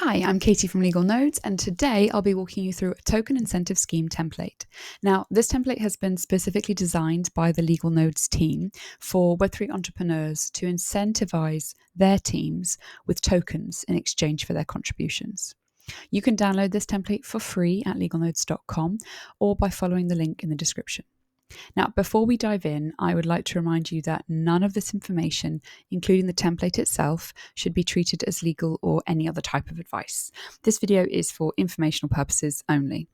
Hi, I'm Katie from Legal Nodes, and today I'll be walking you through a token incentive scheme template. Now, this template has been specifically designed by the Legal Nodes team for Web3 entrepreneurs to incentivize their teams with tokens in exchange for their contributions. You can download this template for free at legalnodes.com or by following the link in the description. Now, before we dive in, I would like to remind you that none of this information, including the template itself, should be treated as legal or any other type of advice. This video is for informational purposes only.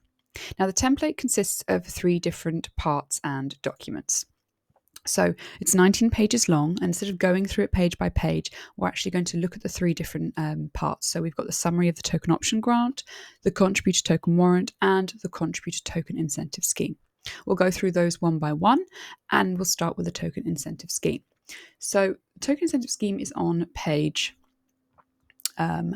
Now, the template consists of 3 different parts and documents. So it's 19 pages long, and instead of going through it page by page, we're actually going to look at the 3 different parts. So we've got the summary of the token option grant, the contributor token warrant, and the contributor token incentive scheme. We'll go through those one by one, and we'll start with the token incentive scheme. So the token incentive scheme is on page 10.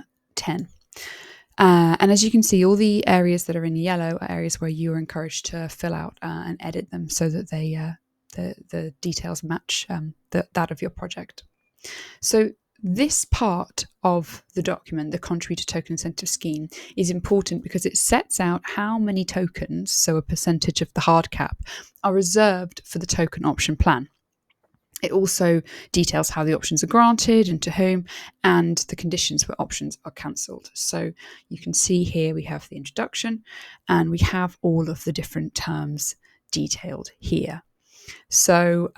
And as you can see, all the areas that are in yellow are areas where you are encouraged to fill out and edit them so that they the details match that of your project. So this part of the document, the contributor token incentive scheme, is important because it sets out how many tokens, so a percentage of the hard cap, are reserved for the token option plan. It also details how the options are granted and to whom, and the conditions where options are cancelled. So you can see here we have the introduction, and we have all of the different terms detailed here. So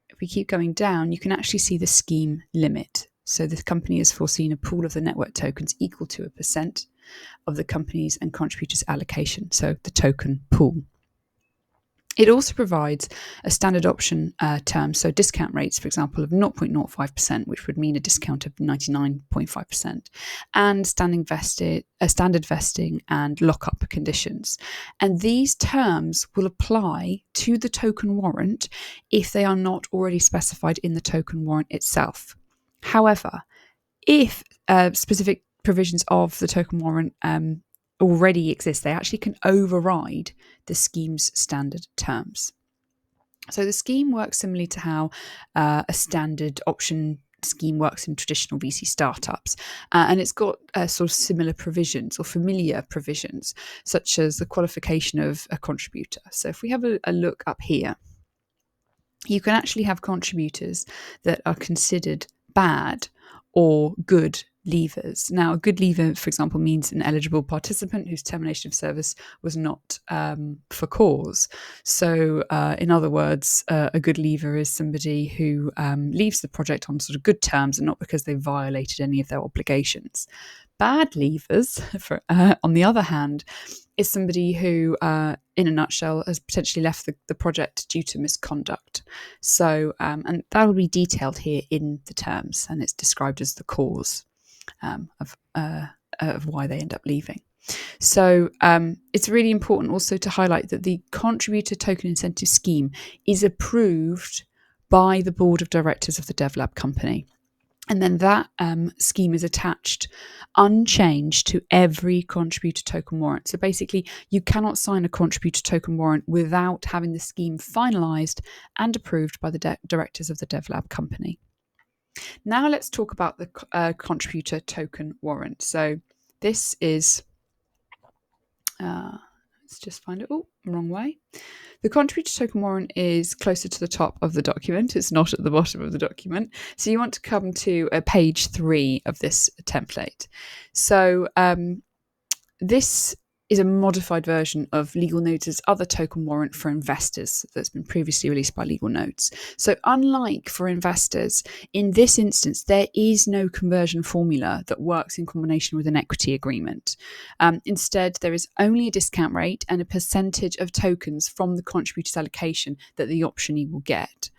if we keep going down, you can actually see the scheme limit. So the company has foreseen a pool of the network tokens equal to 1% of the company's and contributors' allocation, so the token pool. It also provides a standard option term, so discount rates, for example, of 0.05%, which would mean a discount of 99.5%, and standard vesting and lockup conditions. And these terms will apply to the token warrant if they are not already specified in the token warrant itself. However, if specific provisions of the token warrant already exist, they actually can override the scheme's standard terms. So the scheme works similarly to how a standard option scheme works in traditional VC startups, and it's got sort of similar provisions or familiar provisions, such as the qualification of a contributor. So if we have a look up here, you can actually have contributors that are considered bad or good leavers. Now, a good leaver, for example, means an eligible participant whose termination of service was not for cause. So, in other words, a good leaver is somebody who leaves the project on sort of good terms and not because they violated any of their obligations. Bad leavers, on the other hand, is somebody who, in a nutshell, has potentially left the project due to misconduct. So, and that will be detailed here in the terms, and it's described as the cause of why they end up leaving. So it's really important also to highlight that the contributor token incentive scheme is approved by the board of directors of the DevLab company. And then that scheme is attached unchanged to every contributor token warrant. So basically, you cannot sign a contributor token warrant without having the scheme finalised and approved by the directors of the DevLab company. Now let's talk about the contributor token warrant. So this is, let's just find it. Oh, wrong way. The contributor token warrant is closer to the top of the document. It's not at the bottom of the document. So you want to come to page 3 of this template. So this is a modified version of Legal Nodes' other token warrant for investors that's been previously released by Legal Nodes. So unlike for investors, in this instance, there is no conversion formula that works in combination with an equity agreement. Instead, there is only a discount rate and a percentage of tokens from the contributor's allocation that the optionee will get.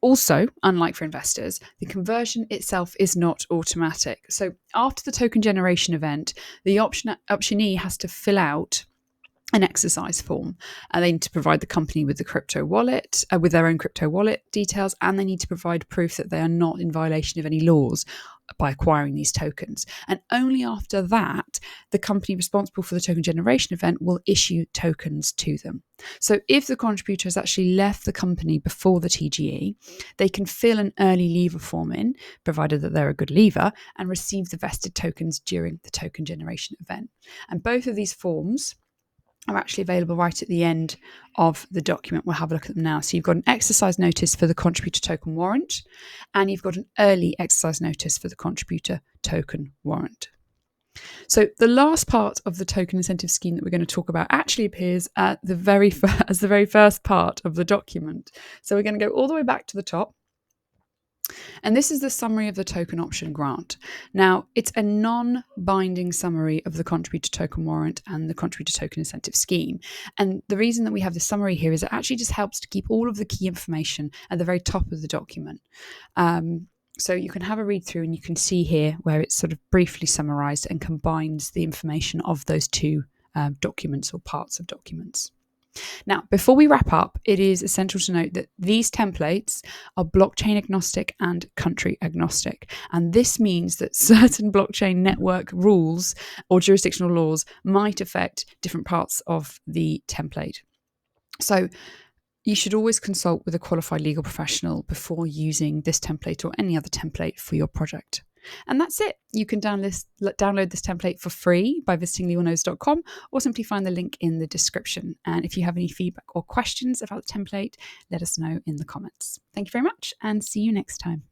Also, unlike for investors, the conversion itself is not automatic. So after the token generation event, the optionee has to fill out an exercise form, and they need to provide the company with the crypto wallet, with their own crypto wallet details, and they need to provide proof that they are not in violation of any laws by acquiring these tokens. And only after that, the company responsible for the token generation event will issue tokens to them. So if the contributor has actually left the company before the TGE, they can fill an early leaver form in, provided that they're a good leaver, and receive the vested tokens during the token generation event. And both of these forms are actually available right at the end of the document. We'll have a look at them now. So you've got an exercise notice for the contributor token warrant, and you've got an early exercise notice for the contributor token warrant. So the last part of the token incentive scheme that we're going to talk about actually appears at the very first part of the document. So we're going to go all the way back to the top. And this is the summary of the token option grant. Now, it's a non-binding summary of the contributor token warrant and the contributor token incentive scheme. And the reason that we have this summary here is it actually just helps to keep all of the key information at the very top of the document. So you can have a read through and you can see here where it's sort of briefly summarized and combines the information of those two documents or parts of documents. Now, before we wrap up, it is essential to note that these templates are blockchain agnostic and country agnostic. And this means that certain blockchain network rules or jurisdictional laws might affect different parts of the template. So you should always consult with a qualified legal professional before using this template or any other template for your project. And that's it. You can download this template for free by visiting legalknows.com or simply find the link in the description. And if you have any feedback or questions about the template, let us know in the comments. Thank you very much and see you next time.